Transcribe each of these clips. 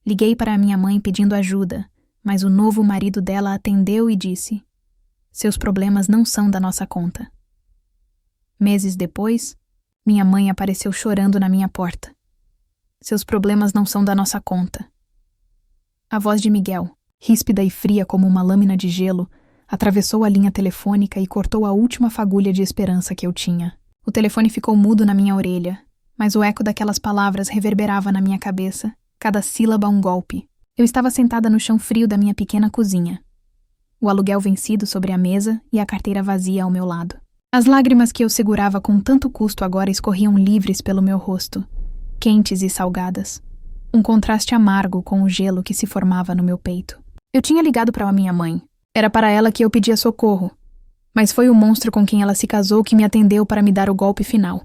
Liguei para a minha mãe pedindo ajuda, mas o novo marido dela atendeu e disse: "Seus problemas não são da nossa conta." Meses depois, minha mãe apareceu chorando na minha porta. "Seus problemas não são da nossa conta." A voz de Miguel, ríspida e fria como uma lâmina de gelo, atravessou a linha telefônica e cortou a última fagulha de esperança que eu tinha. O telefone ficou mudo na minha orelha, mas o eco daquelas palavras reverberava na minha cabeça, cada sílaba um golpe. Eu estava sentada no chão frio da minha pequena cozinha. O aluguel vencido sobre a mesa e a carteira vazia ao meu lado. As lágrimas que eu segurava com tanto custo agora escorriam livres pelo meu rosto, quentes e salgadas. Um contraste amargo com o gelo que se formava no meu peito. Eu tinha ligado para a minha mãe. Era para ela que eu pedia socorro. Mas foi o monstro com quem ela se casou que me atendeu para me dar o golpe final.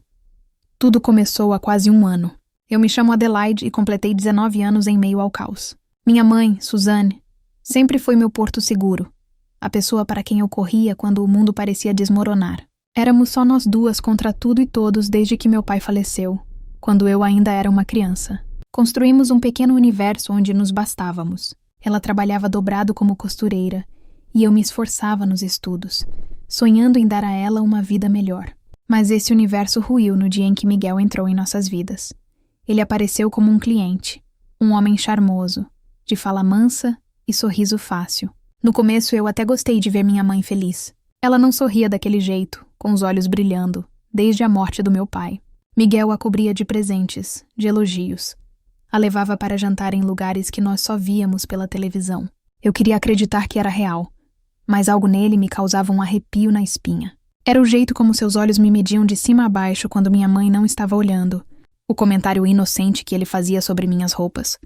Tudo começou há quase 1 ano. Eu me chamo Adelaide e completei 19 anos em meio ao caos. Minha mãe, Suzanne, sempre foi meu porto seguro. A pessoa para quem eu corria quando o mundo parecia desmoronar. Éramos só nós duas contra tudo e todos desde que meu pai faleceu, quando eu ainda era uma criança. Construímos um pequeno universo onde nos bastávamos. Ela trabalhava dobrado como costureira, e eu me esforçava nos estudos, sonhando em dar a ela uma vida melhor. Mas esse universo ruiu no dia em que Miguel entrou em nossas vidas. Ele apareceu como um cliente, um homem charmoso, de fala mansa e sorriso fácil. No começo eu até gostei de ver minha mãe feliz. Ela não sorria daquele jeito, com os olhos brilhando, desde a morte do meu pai. Miguel a cobria de presentes, de elogios. A levava para jantar em lugares que nós só víamos pela televisão. Eu queria acreditar que era real, mas algo nele me causava um arrepio na espinha. Era o jeito como seus olhos me mediam de cima a baixo quando minha mãe não estava olhando, o comentário inocente que ele fazia sobre minhas roupas,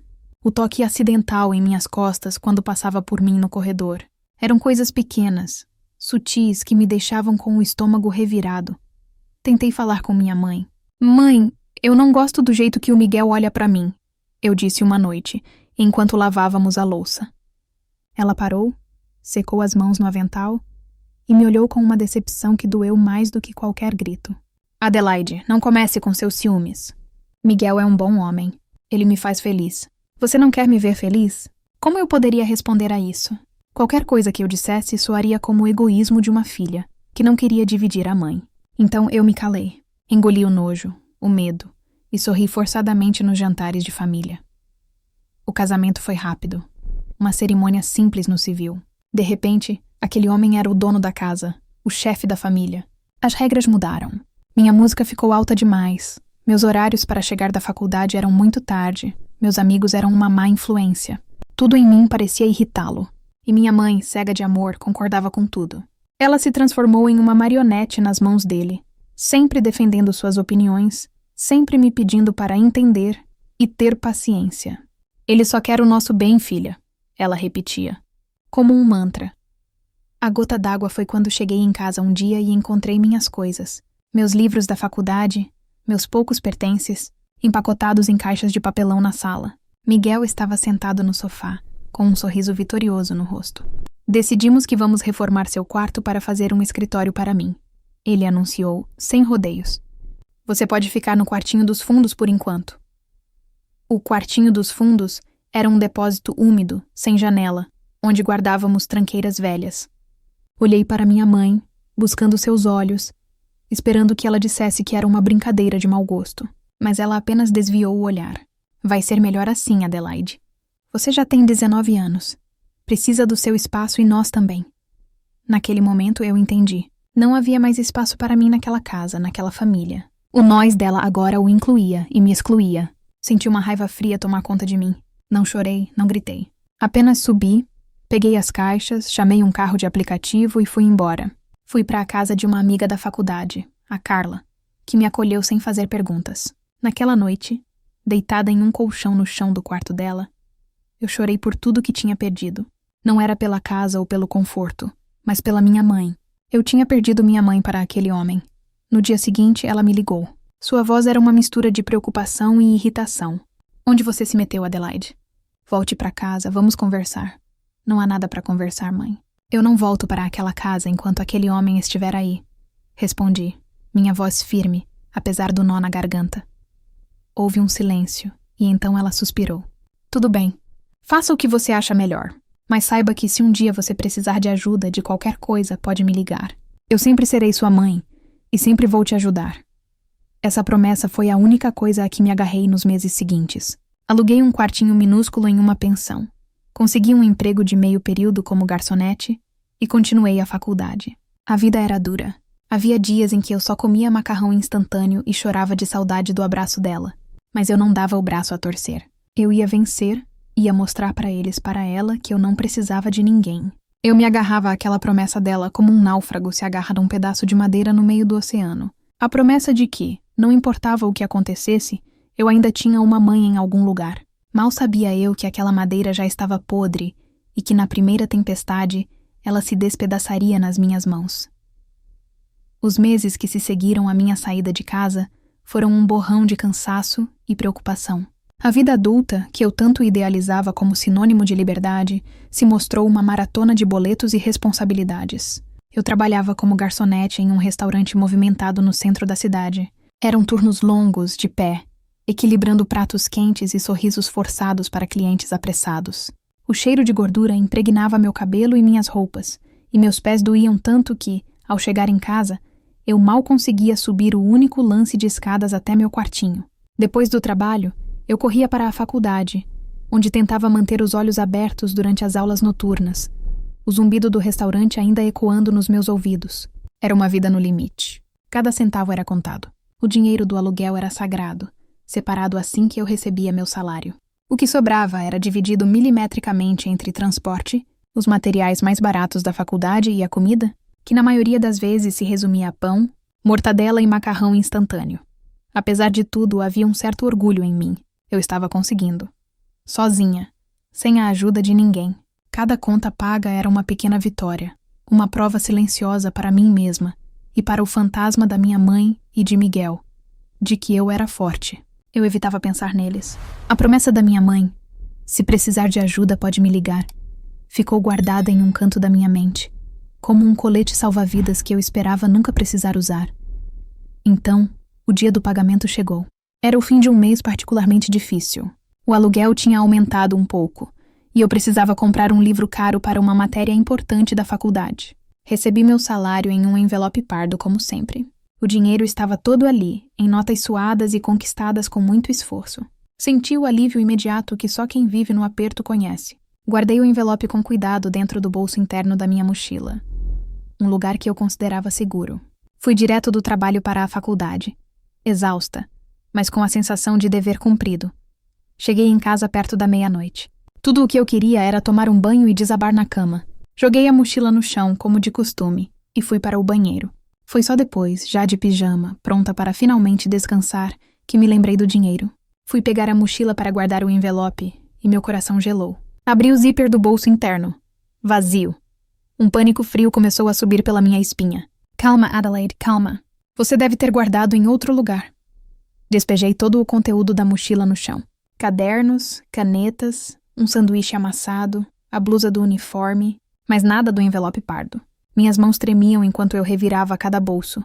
o toque acidental em minhas costas quando passava por mim no corredor. Eram coisas pequenas, sutis, que me deixavam com o estômago revirado. Tentei falar com minha mãe. "Mãe, eu não gosto do jeito que o Miguel olha para mim", eu disse uma noite, enquanto lavávamos a louça. Ela parou, secou as mãos no avental e me olhou com uma decepção que doeu mais do que qualquer grito. "Adelaide, não comece com seus ciúmes. Miguel é um bom homem. Ele me faz feliz. Você não quer me ver feliz?" Como eu poderia responder a isso? Qualquer coisa que eu dissesse soaria como o egoísmo de uma filha, que não queria dividir a mãe. Então eu me calei, engoli o nojo, o medo, e sorri forçadamente nos jantares de família. O casamento foi rápido. Uma cerimônia simples no civil. De repente, aquele homem era o dono da casa, o chefe da família. As regras mudaram. Minha música ficou alta demais. Meus horários para chegar da faculdade eram muito tarde. Meus amigos eram uma má influência. Tudo em mim parecia irritá-lo. E minha mãe, cega de amor, concordava com tudo. Ela se transformou em uma marionete nas mãos dele, sempre defendendo suas opiniões, sempre me pedindo para entender e ter paciência. "Ele só quer o nosso bem, filha", ela repetia, como um mantra. A gota d'água foi quando cheguei em casa um dia e encontrei minhas coisas, meus livros da faculdade, meus poucos pertences, empacotados em caixas de papelão na sala. Miguel estava sentado no sofá, com um sorriso vitorioso no rosto. "Decidimos que vamos reformar seu quarto para fazer um escritório para mim", ele anunciou, sem rodeios. "Você pode ficar no quartinho dos fundos por enquanto." O quartinho dos fundos era um depósito úmido, sem janela, onde guardávamos tranqueiras velhas. Olhei para minha mãe, buscando seus olhos, esperando que ela dissesse que era uma brincadeira de mau gosto, mas ela apenas desviou o olhar. "Vai ser melhor assim, Adelaide. Você já tem 19 anos. Precisa do seu espaço e nós também." Naquele momento eu entendi. Não havia mais espaço para mim naquela casa, naquela família. O nós dela agora o incluía e me excluía. Senti uma raiva fria tomar conta de mim. Não chorei, não gritei. Apenas subi, peguei as caixas, chamei um carro de aplicativo e fui embora. Fui para a casa de uma amiga da faculdade, a Carla, que me acolheu sem fazer perguntas. Naquela noite, deitada em um colchão no chão do quarto dela, eu chorei por tudo que tinha perdido. Não era pela casa ou pelo conforto, mas pela minha mãe. Eu tinha perdido minha mãe para aquele homem. No dia seguinte, ela me ligou. Sua voz era uma mistura de preocupação e irritação. "Onde você se meteu, Adelaide? Volte para casa, vamos conversar." "Não há nada para conversar, mãe. Eu não volto para aquela casa enquanto aquele homem estiver aí", respondi, minha voz firme, apesar do nó na garganta. Houve um silêncio, e então ela suspirou. "Tudo bem, Faça o que você acha melhor, mas saiba que se um dia você precisar de ajuda de qualquer coisa, pode me ligar. Eu sempre serei sua mãe e sempre vou te ajudar. Essa promessa foi a única coisa a que me agarrei nos meses seguintes. Aluguei um quartinho minúsculo em uma pensão. Consegui um emprego de meio período como garçonete e continuei a faculdade. A vida era dura. Havia dias em que eu só comia macarrão instantâneo e chorava de saudade do abraço dela. Mas eu não dava o braço a torcer. Eu ia vencer, ia mostrar para ela que eu não precisava de ninguém. Eu me agarrava àquela promessa dela como um náufrago se agarra a um pedaço de madeira no meio do oceano. A promessa de que, não importava o que acontecesse, eu ainda tinha uma mãe em algum lugar. Mal sabia eu que aquela madeira já estava podre e que na primeira tempestade ela se despedaçaria nas minhas mãos. Os meses que se seguiram à minha saída de casa foram um borrão de cansaço e preocupação. A vida adulta, que eu tanto idealizava como sinônimo de liberdade, se mostrou uma maratona de boletos e responsabilidades. Eu trabalhava como garçonete em um restaurante movimentado no centro da cidade. Eram turnos longos, de pé, equilibrando pratos quentes e sorrisos forçados para clientes apressados. O cheiro de gordura impregnava meu cabelo e minhas roupas, e meus pés doíam tanto que, ao chegar em casa, eu mal conseguia subir o único lance de escadas até meu quartinho. Depois do trabalho, eu corria para a faculdade, onde tentava manter os olhos abertos durante as aulas noturnas, o zumbido do restaurante ainda ecoando nos meus ouvidos. Era uma vida no limite. Cada centavo era contado. O dinheiro do aluguel era sagrado, separado assim que eu recebia meu salário. O que sobrava era dividido milimetricamente entre transporte, os materiais mais baratos da faculdade e a comida, que na maioria das vezes se resumia a pão, mortadela e macarrão instantâneo. Apesar de tudo, havia um certo orgulho em mim. Eu estava conseguindo. Sozinha, sem a ajuda de ninguém. Cada conta paga era uma pequena vitória, uma prova silenciosa para mim mesma e para o fantasma da minha mãe e de Miguel, de que eu era forte. Eu evitava pensar neles. A promessa da minha mãe, se precisar de ajuda pode me ligar, ficou guardada em um canto da minha mente, como um colete salva-vidas que eu esperava nunca precisar usar. Então, o dia do pagamento chegou. Era o fim de um mês particularmente difícil. O aluguel tinha aumentado um pouco, e eu precisava comprar um livro caro para uma matéria importante da faculdade. Recebi meu salário em um envelope pardo, como sempre. O dinheiro estava todo ali, em notas suadas e conquistadas com muito esforço. Senti o alívio imediato que só quem vive no aperto conhece. Guardei o envelope com cuidado dentro do bolso interno da minha mochila, um lugar que eu considerava seguro. Fui direto do trabalho para a faculdade, exausta, mas com a sensação de dever cumprido. Cheguei em casa perto da meia-noite. Tudo o que eu queria era tomar um banho e desabar na cama. Joguei a mochila no chão, como de costume, e fui para o banheiro. Foi só depois, já de pijama, pronta para finalmente descansar, que me lembrei do dinheiro. Fui pegar a mochila para guardar o envelope, e meu coração gelou. Abri o zíper do bolso interno. Vazio. Um pânico frio começou a subir pela minha espinha. Calma, Adelaide, calma. Você deve ter guardado em outro lugar. Despejei todo o conteúdo da mochila no chão. Cadernos, canetas, um sanduíche amassado, a blusa do uniforme, mas nada do envelope pardo. Minhas mãos tremiam enquanto eu revirava cada bolso,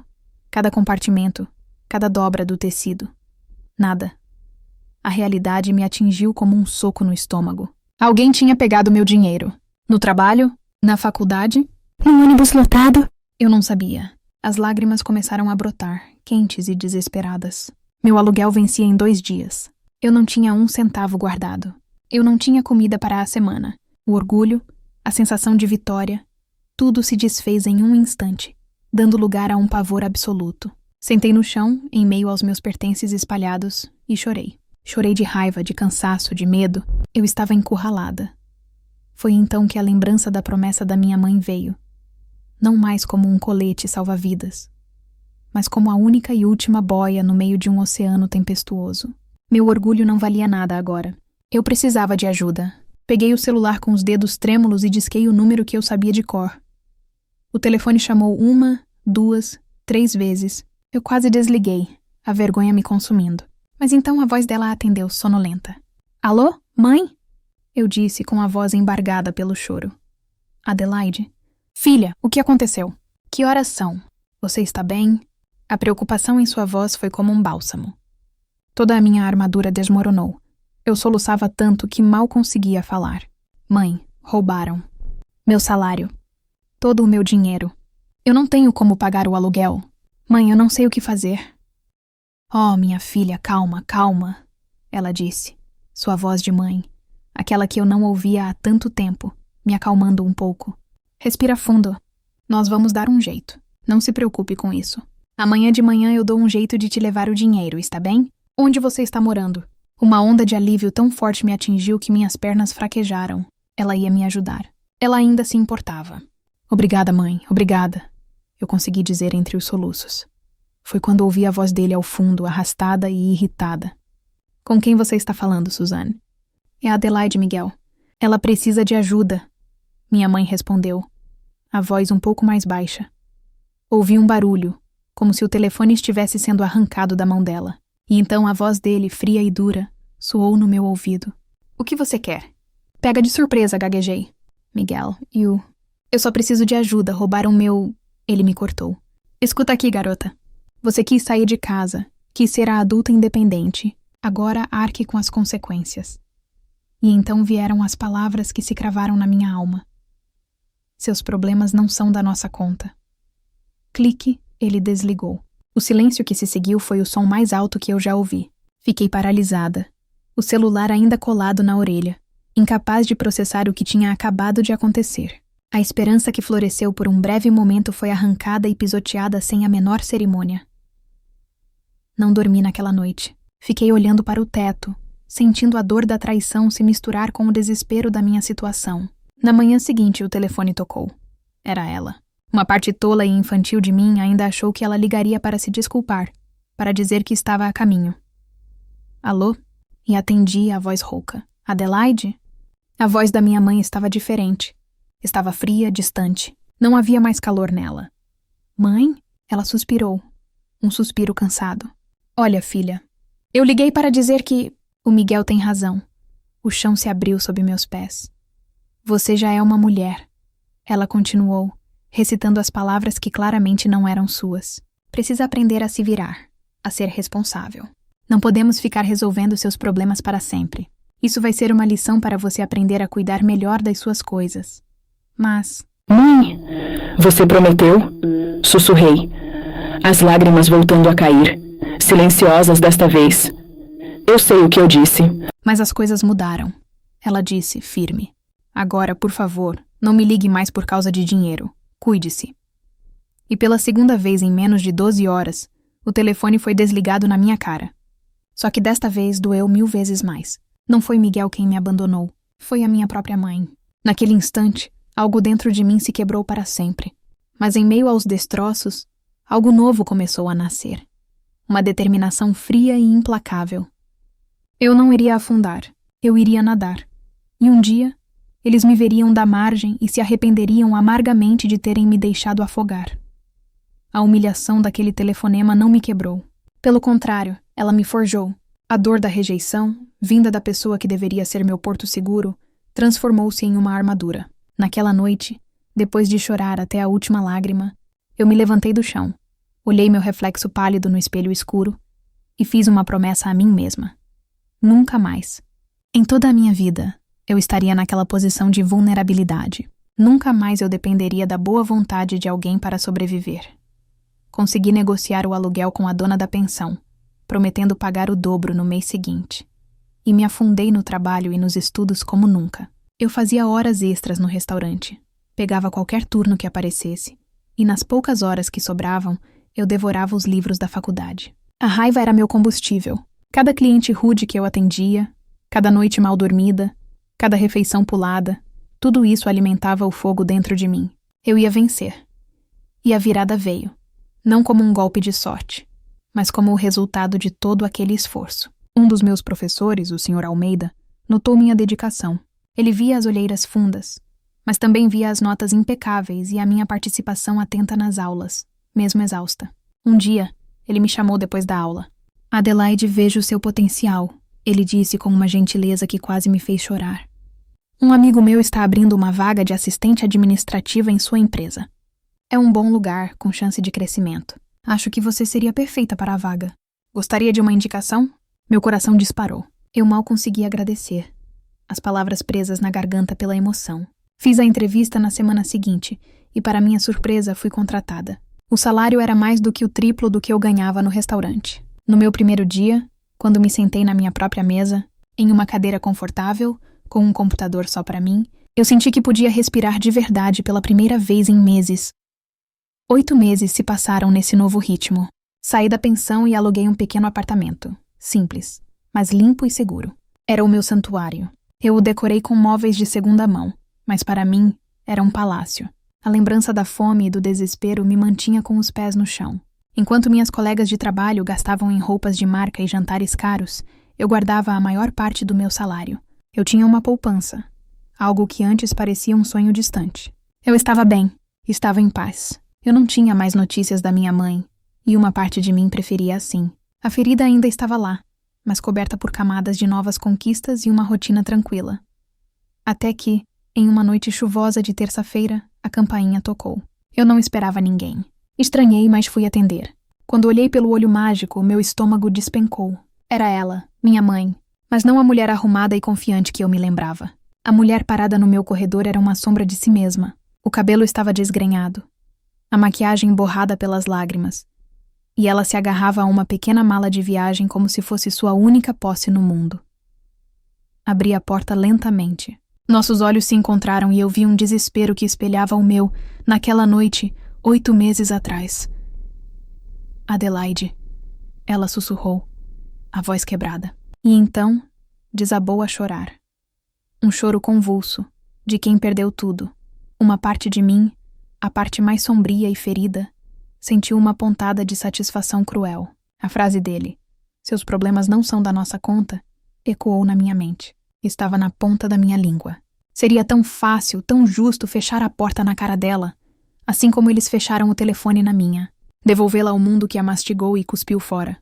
cada compartimento, cada dobra do tecido. Nada. A realidade me atingiu como um soco no estômago. Alguém tinha pegado meu dinheiro. No trabalho? Na faculdade? No ônibus lotado? Eu não sabia. As lágrimas começaram a brotar, quentes e desesperadas. Meu aluguel vencia em 2 dias. Eu não tinha 1 centavo guardado. Eu não tinha comida para a semana. O orgulho, a sensação de vitória, tudo se desfez em um instante, dando lugar a um pavor absoluto. Sentei no chão, em meio aos meus pertences espalhados, e chorei. Chorei de raiva, de cansaço, de medo. Eu estava encurralada. Foi então que a lembrança da promessa da minha mãe veio. Não mais como um colete salva-vidas, mas como a única e última boia no meio de um oceano tempestuoso. Meu orgulho não valia nada agora. Eu precisava de ajuda. Peguei o celular com os dedos trêmulos e disquei o número que eu sabia de cor. O telefone chamou 1, 2, 3 vezes. Eu quase desliguei, a vergonha me consumindo. Mas então a voz dela atendeu, sonolenta. Alô, mãe? Eu disse com a voz embargada pelo choro. Adelaide? Filha, o que aconteceu? Que horas são? Você está bem? A preocupação em sua voz foi como um bálsamo. Toda a minha armadura desmoronou. Eu soluçava tanto que mal conseguia falar. Mãe, roubaram. Meu salário. Todo o meu dinheiro. Eu não tenho como pagar o aluguel. Mãe, eu não sei o que fazer. Oh, minha filha, calma, calma, ela disse. Sua voz de mãe, aquela que eu não ouvia há tanto tempo, me acalmando um pouco. Respira fundo. Nós vamos dar um jeito. Não se preocupe com isso. Amanhã de manhã eu dou um jeito de te levar o dinheiro, está bem? Onde você está morando? Uma onda de alívio tão forte me atingiu que minhas pernas fraquejaram. Ela ia me ajudar. Ela ainda se importava. Obrigada, mãe, obrigada. Eu consegui dizer entre os soluços. Foi quando ouvi a voz dele ao fundo, arrastada e irritada. Com quem você está falando, Suzanne? É a Adelaide, Miguel. Ela precisa de ajuda. Minha mãe respondeu, a voz um pouco mais baixa. Ouvi um barulho, como se o telefone estivesse sendo arrancado da mão dela. E então a voz dele, fria e dura, soou no meu ouvido. O que você quer? Pega de surpresa, gaguejei. Miguel, eu só preciso de ajuda, roubaram meu... Ele me cortou. Escuta aqui, garota. Você quis sair de casa, quis ser a adulta independente. Agora arque com as consequências. E então vieram as palavras que se cravaram na minha alma. Seus problemas não são da nossa conta. Clique, ele desligou. O silêncio que se seguiu foi o som mais alto que eu já ouvi. Fiquei paralisada, o celular ainda colado na orelha, incapaz de processar o que tinha acabado de acontecer. A esperança que floresceu por um breve momento foi arrancada e pisoteada sem a menor cerimônia. Não dormi naquela noite. Fiquei olhando para o teto, sentindo a dor da traição se misturar com o desespero da minha situação. Na manhã seguinte, o telefone tocou. Era ela. Uma parte tola e infantil de mim ainda achou que ela ligaria para se desculpar, para dizer que estava a caminho. Alô? E atendi a voz rouca. Adelaide? A voz da minha mãe estava diferente. Estava fria, distante. Não havia mais calor nela. Mãe? Ela suspirou. Um suspiro cansado. Olha, filha. Eu liguei para dizer que... O Miguel tem razão. O chão se abriu sob meus pés. Você já é uma mulher. Ela continuou, recitando as palavras que claramente não eram suas. Precisa aprender a se virar, a ser responsável. Não podemos ficar resolvendo seus problemas para sempre. Isso vai ser uma lição para você aprender a cuidar melhor das suas coisas. Mas... Mãe, você prometeu? Sussurrei, as lágrimas voltando a cair, silenciosas desta vez. Eu sei o que eu disse. Mas as coisas mudaram. Ela disse, firme. Agora, por favor, não me ligue mais por causa de dinheiro. Cuide-se. E pela segunda vez em menos de 12 horas, o telefone foi desligado na minha cara. Só que desta vez doeu 1000 vezes mais. Não foi Miguel quem me abandonou. Foi a minha própria mãe. Naquele instante, algo dentro de mim se quebrou para sempre. Mas em meio aos destroços, algo novo começou a nascer. Uma determinação fria e implacável. Eu não iria afundar. Eu iria nadar. E um dia, eles me veriam da margem e se arrependeriam amargamente de terem me deixado afogar. A humilhação daquele telefonema não me quebrou. Pelo contrário, ela me forjou. A dor da rejeição, vinda da pessoa que deveria ser meu porto seguro, transformou-se em uma armadura. Naquela noite, depois de chorar até a última lágrima, eu me levantei do chão, olhei meu reflexo pálido no espelho escuro e fiz uma promessa a mim mesma. Nunca mais. Em toda a minha vida, eu estaria naquela posição de vulnerabilidade. Nunca mais eu dependeria da boa vontade de alguém para sobreviver. Consegui negociar o aluguel com a dona da pensão, prometendo pagar o dobro no mês seguinte. E me afundei no trabalho e nos estudos como nunca. Eu fazia horas extras no restaurante, pegava qualquer turno que aparecesse, e nas poucas horas que sobravam, eu devorava os livros da faculdade. A raiva era meu combustível. Cada cliente rude que eu atendia, cada noite mal dormida, cada refeição pulada, tudo isso alimentava o fogo dentro de mim. Eu ia vencer. E a virada veio, não como um golpe de sorte, mas como o resultado de todo aquele esforço. Um dos meus professores, o Sr. Almeida, notou minha dedicação. Ele via as olheiras fundas, mas também via as notas impecáveis e a minha participação atenta nas aulas, mesmo exausta. Um dia, ele me chamou depois da aula. Adelaide, vejo o seu potencial, ele disse com uma gentileza que quase me fez chorar. Um amigo meu está abrindo uma vaga de assistente administrativa em sua empresa. É um bom lugar, com chance de crescimento. Acho que você seria perfeita para a vaga. Gostaria de uma indicação? Meu coração disparou. Eu mal consegui agradecer, as palavras presas na garganta pela emoção. Fiz a entrevista na semana seguinte e, para minha surpresa, fui contratada. O salário era mais do que o triplo do que eu ganhava no restaurante. No meu primeiro dia, quando me sentei na minha própria mesa, em uma cadeira confortável, com um computador só para mim, eu senti que podia respirar de verdade pela primeira vez em meses. 8 meses se passaram nesse novo ritmo. Saí da pensão e aluguei um pequeno apartamento. Simples, mas limpo e seguro. Era o meu santuário. Eu o decorei com móveis de segunda mão, mas para mim era um palácio. A lembrança da fome e do desespero me mantinha com os pés no chão. Enquanto minhas colegas de trabalho gastavam em roupas de marca e jantares caros, eu guardava a maior parte do meu salário. Eu tinha uma poupança, algo que antes parecia um sonho distante. Eu estava bem, estava em paz. Eu não tinha mais notícias da minha mãe, e uma parte de mim preferia assim. A ferida ainda estava lá, mas coberta por camadas de novas conquistas e uma rotina tranquila. Até que, em uma noite chuvosa de terça-feira, a campainha tocou. Eu não esperava ninguém. Estranhei, mas fui atender. Quando olhei pelo olho mágico, meu estômago despencou. Era ela, minha mãe, mas não a mulher arrumada e confiante que eu me lembrava. A mulher parada no meu corredor era uma sombra de si mesma. O cabelo estava desgrenhado, a maquiagem borrada pelas lágrimas, e ela se agarrava a uma pequena mala de viagem como se fosse sua única posse no mundo. Abri a porta lentamente. Nossos olhos se encontraram e eu vi um desespero que espelhava o meu, naquela noite, 8 meses atrás. Adelaide, ela sussurrou, a voz quebrada. E então, desabou a chorar. Um choro convulso, de quem perdeu tudo. Uma parte de mim, a parte mais sombria e ferida, sentiu uma pontada de satisfação cruel. A frase dele, "Seus problemas não são da nossa conta", ecoou na minha mente. Estava na ponta da minha língua. Seria tão fácil, tão justo fechar a porta na cara dela, assim como eles fecharam o telefone na minha. Devolvê-la ao mundo que a mastigou e cuspiu fora.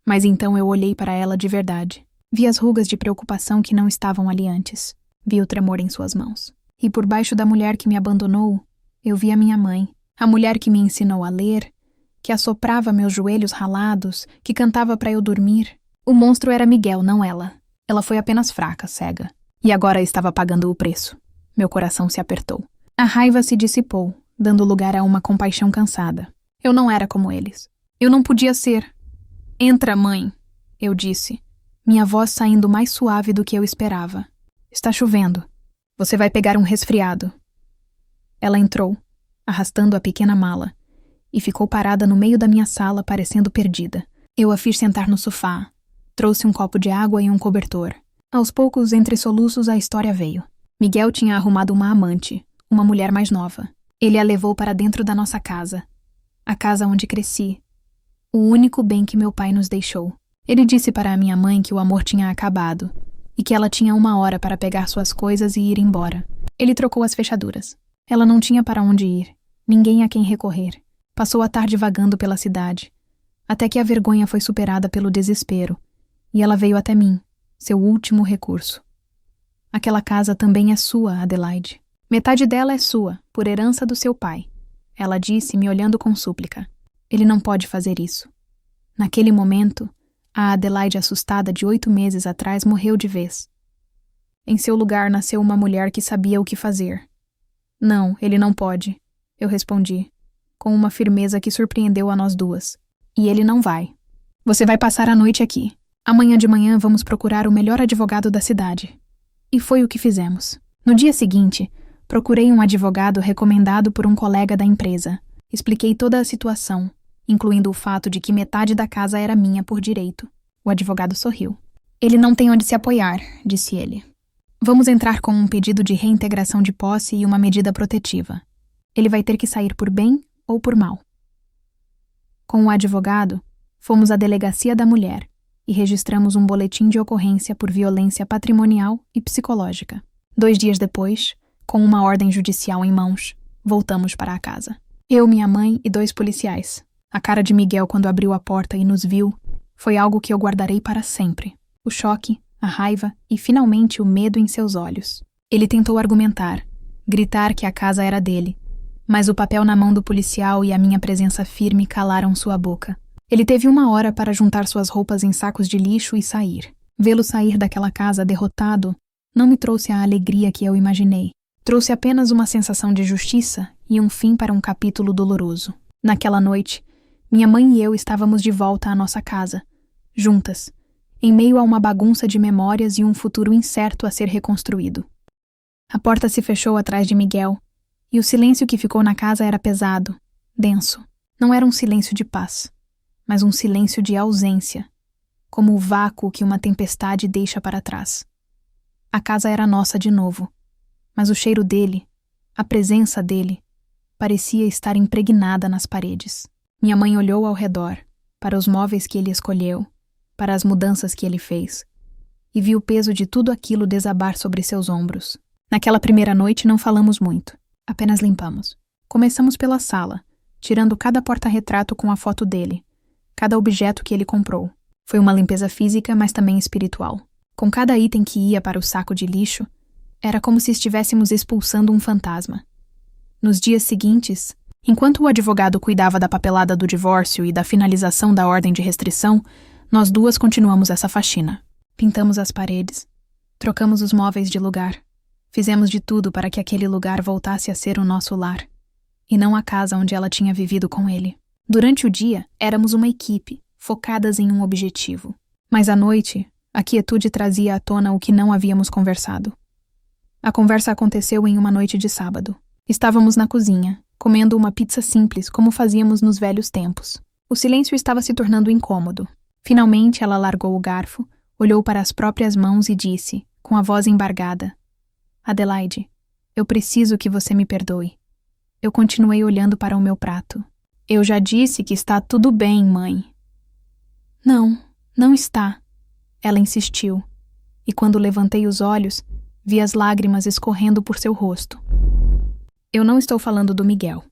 Mas então eu olhei para ela de verdade. Vi as rugas de preocupação que não estavam ali antes. Vi o tremor em suas mãos. E por baixo da mulher que me abandonou, eu vi a minha mãe, a mulher que me ensinou a ler, que assoprava meus joelhos ralados, que cantava para eu dormir. O monstro era Miguel, não ela. Ela foi apenas fraca, cega. E agora estava pagando o preço. Meu coração se apertou. A raiva se dissipou, dando lugar a uma compaixão cansada. Eu não era como eles. Eu não podia ser. "Entra, mãe", eu disse, minha voz saindo mais suave do que eu esperava. "Está chovendo. Você vai pegar um resfriado." Ela entrou, arrastando a pequena mala, e ficou parada no meio da minha sala, parecendo perdida. Eu a fiz sentar no sofá. Trouxe um copo de água e um cobertor. Aos poucos, entre soluços, a história veio. Miguel tinha arrumado uma amante, uma mulher mais nova. Ele a levou para dentro da nossa casa. A casa onde cresci. O único bem que meu pai nos deixou. Ele disse para a minha mãe que o amor tinha acabado e que ela tinha 1 hora para pegar suas coisas e ir embora. Ele trocou as fechaduras. Ela não tinha para onde ir, ninguém a quem recorrer. Passou a tarde vagando pela cidade, até que a vergonha foi superada pelo desespero, e ela veio até mim, seu último recurso. "Aquela casa também é sua, Adelaide. Metade dela é sua, por herança do seu pai", ela disse, me olhando com súplica. "Ele não pode fazer isso." Naquele momento, a Adelaide assustada de 8 meses atrás morreu de vez. Em seu lugar nasceu uma mulher que sabia o que fazer. "Não, ele não pode", eu respondi, com uma firmeza que surpreendeu a nós duas. "E ele não vai. Você vai passar a noite aqui. Amanhã de manhã vamos procurar o melhor advogado da cidade." E foi o que fizemos. No dia seguinte, procurei um advogado recomendado por um colega da empresa. Expliquei toda a situação, incluindo o fato de que metade da casa era minha por direito. O advogado sorriu. "Ele não tem onde se apoiar", disse ele. "Vamos entrar com um pedido de reintegração de posse e uma medida protetiva. Ele vai ter que sair por bem ou por mal." Com o advogado, fomos à delegacia da mulher e registramos um boletim de ocorrência por violência patrimonial e psicológica. 2 dias depois, com uma ordem judicial em mãos, voltamos para a casa. Eu, minha mãe e 2 policiais. A cara de Miguel quando abriu a porta e nos viu foi algo que eu guardarei para sempre. O choque, a raiva e, finalmente, o medo em seus olhos. Ele tentou argumentar, gritar que a casa era dele, mas o papel na mão do policial e a minha presença firme calaram sua boca. Ele teve 1 hora para juntar suas roupas em sacos de lixo e sair. Vê-lo sair daquela casa derrotado não me trouxe a alegria que eu imaginei. Trouxe apenas uma sensação de justiça e um fim para um capítulo doloroso. Naquela noite, minha mãe e eu estávamos de volta à nossa casa, juntas, em meio a uma bagunça de memórias e um futuro incerto a ser reconstruído. A porta se fechou atrás de Miguel, e o silêncio que ficou na casa era pesado, denso. Não era um silêncio de paz, mas um silêncio de ausência, como o vácuo que uma tempestade deixa para trás. A casa era nossa de novo, mas o cheiro dele, a presença dele, parecia estar impregnada nas paredes. Minha mãe olhou ao redor, para os móveis que ele escolheu, para as mudanças que ele fez, e viu o peso de tudo aquilo desabar sobre seus ombros. Naquela primeira noite não falamos muito, apenas limpamos. Começamos pela sala, tirando cada porta-retrato com a foto dele, cada objeto que ele comprou. Foi uma limpeza física, mas também espiritual. Com cada item que ia para o saco de lixo, era como se estivéssemos expulsando um fantasma. Nos dias seguintes, enquanto o advogado cuidava da papelada do divórcio e da finalização da ordem de restrição, nós duas continuamos essa faxina. Pintamos as paredes, trocamos os móveis de lugar, fizemos de tudo para que aquele lugar voltasse a ser o nosso lar, e não a casa onde ela tinha vivido com ele. Durante o dia, éramos uma equipe, focadas em um objetivo. Mas à noite, a quietude trazia à tona o que não havíamos conversado. A conversa aconteceu em uma noite de sábado. Estávamos na cozinha, comendo uma pizza simples como fazíamos nos velhos tempos. O silêncio estava se tornando incômodo. Finalmente ela largou o garfo, olhou para as próprias mãos e disse, com a voz embargada: Adelaide, eu preciso que você me perdoe. Eu continuei olhando para o meu prato. Eu já disse que está tudo bem, mãe. Não, não está. Ela insistiu, e quando levantei os olhos, vi as lágrimas escorrendo por seu rosto. Eu não estou falando do Miguel.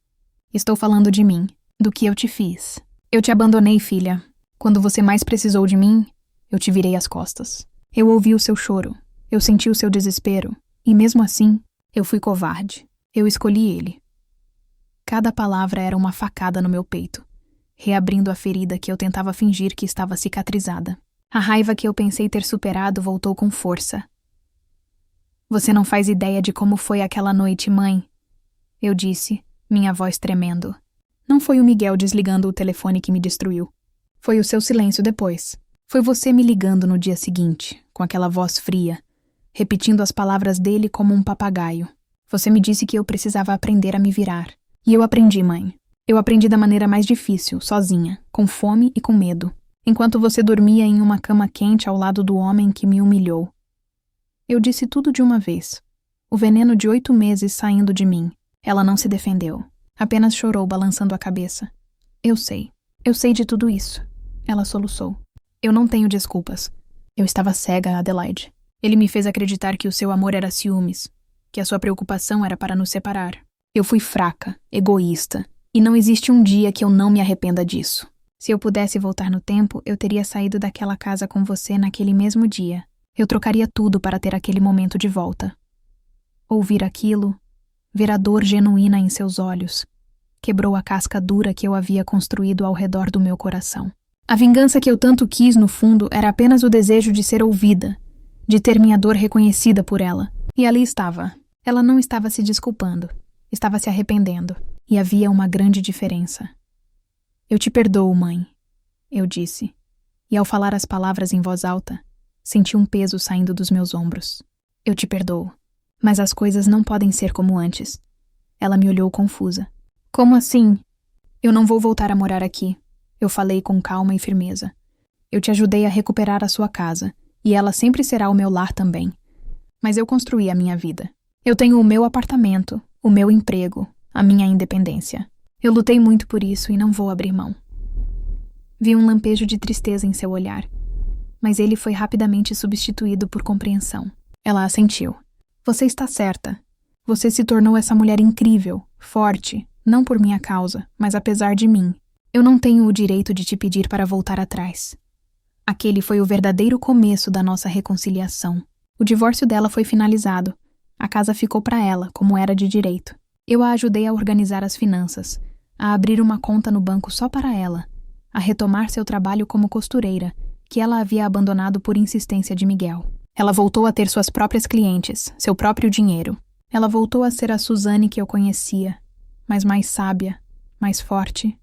Estou falando de mim, do que eu te fiz. Eu te abandonei, filha. Quando você mais precisou de mim, eu te virei as costas. Eu ouvi o seu choro, eu senti o seu desespero, e mesmo assim, eu fui covarde. Eu escolhi ele. Cada palavra era uma facada no meu peito, reabrindo a ferida que eu tentava fingir que estava cicatrizada. A raiva que eu pensei ter superado voltou com força. Você não faz ideia de como foi aquela noite, mãe, eu disse, minha voz tremendo. Não foi o Miguel desligando o telefone que me destruiu. Foi o seu silêncio depois. Foi você me ligando no dia seguinte, com aquela voz fria, repetindo as palavras dele como um papagaio. Você me disse que eu precisava aprender a me virar. E eu aprendi, mãe. Eu aprendi da maneira mais difícil, sozinha, com fome e com medo, enquanto você dormia em uma cama quente ao lado do homem que me humilhou. Eu disse tudo de uma vez. O veneno de 8 meses saindo de mim. Ela não se defendeu. Apenas chorou, balançando a cabeça. Eu sei de tudo isso. Ela soluçou. Eu não tenho desculpas. Eu estava cega, Adelaide. Ele me fez acreditar que o seu amor era ciúmes, que a sua preocupação era para nos separar. Eu fui fraca, egoísta, e não existe um dia que eu não me arrependa disso. Se eu pudesse voltar no tempo, eu teria saído daquela casa com você naquele mesmo dia. Eu trocaria tudo para ter aquele momento de volta. Ouvir aquilo, ver a dor genuína em seus olhos, quebrou a casca dura que eu havia construído ao redor do meu coração. A vingança que eu tanto quis, no fundo, era apenas o desejo de ser ouvida, de ter minha dor reconhecida por ela. E ali estava. Ela não estava se desculpando, estava se arrependendo. E havia uma grande diferença. Eu te perdoo, mãe, eu disse. E ao falar as palavras em voz alta, senti um peso saindo dos meus ombros. Eu te perdoo, mas as coisas não podem ser como antes. Ela me olhou confusa. Como assim? Eu não vou voltar a morar aqui, eu falei com calma e firmeza. Eu te ajudei a recuperar a sua casa, e ela sempre será o meu lar também. Mas eu construí a minha vida. Eu tenho o meu apartamento, o meu emprego, a minha independência. Eu lutei muito por isso e não vou abrir mão. Vi um lampejo de tristeza em seu olhar, mas ele foi rapidamente substituído por compreensão. Ela assentiu. Você está certa. Você se tornou essa mulher incrível, forte, não por minha causa, mas apesar de mim. Eu não tenho o direito de te pedir para voltar atrás. Aquele foi o verdadeiro começo da nossa reconciliação. O divórcio dela foi finalizado. A casa ficou para ela, como era de direito. Eu a ajudei a organizar as finanças, a abrir uma conta no banco só para ela, a retomar seu trabalho como costureira que ela havia abandonado por insistência de Miguel. Ela voltou a ter suas próprias clientes, seu próprio dinheiro. Ela voltou a ser a Suzane que eu conhecia, mas mais sábia, mais forte.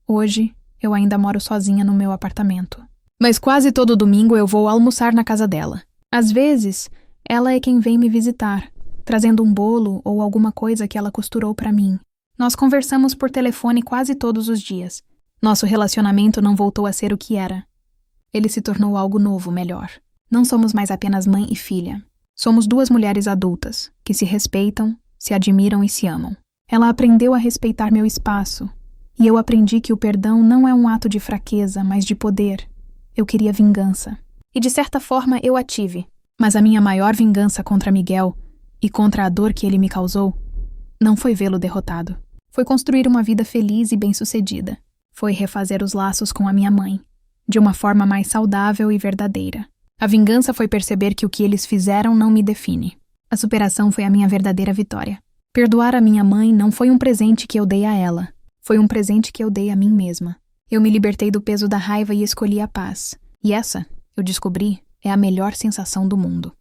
Hoje, eu ainda moro sozinha no meu apartamento. Mas quase todo domingo eu vou almoçar na casa dela. Às vezes, ela é quem vem me visitar, trazendo um bolo ou alguma coisa que ela costurou para mim. Nós conversamos por telefone quase todos os dias. Nosso relacionamento não voltou a ser o que era. Ele se tornou algo novo, melhor. Não somos mais apenas mãe e filha. Somos duas mulheres adultas, que se respeitam, se admiram e se amam. Ela aprendeu a respeitar meu espaço, e eu aprendi que o perdão não é um ato de fraqueza, mas de poder. Eu queria vingança. E de certa forma eu a tive. Mas a minha maior vingança contra Miguel, e contra a dor que ele me causou, não foi vê-lo derrotado. Foi construir uma vida feliz e bem-sucedida. Foi refazer os laços com a minha mãe, de uma forma mais saudável e verdadeira. A vingança foi perceber que o que eles fizeram não me define. A superação foi a minha verdadeira vitória. Perdoar a minha mãe não foi um presente que eu dei a ela. Foi um presente que eu dei a mim mesma. Eu me libertei do peso da raiva e escolhi a paz. E essa, eu descobri, é a melhor sensação do mundo.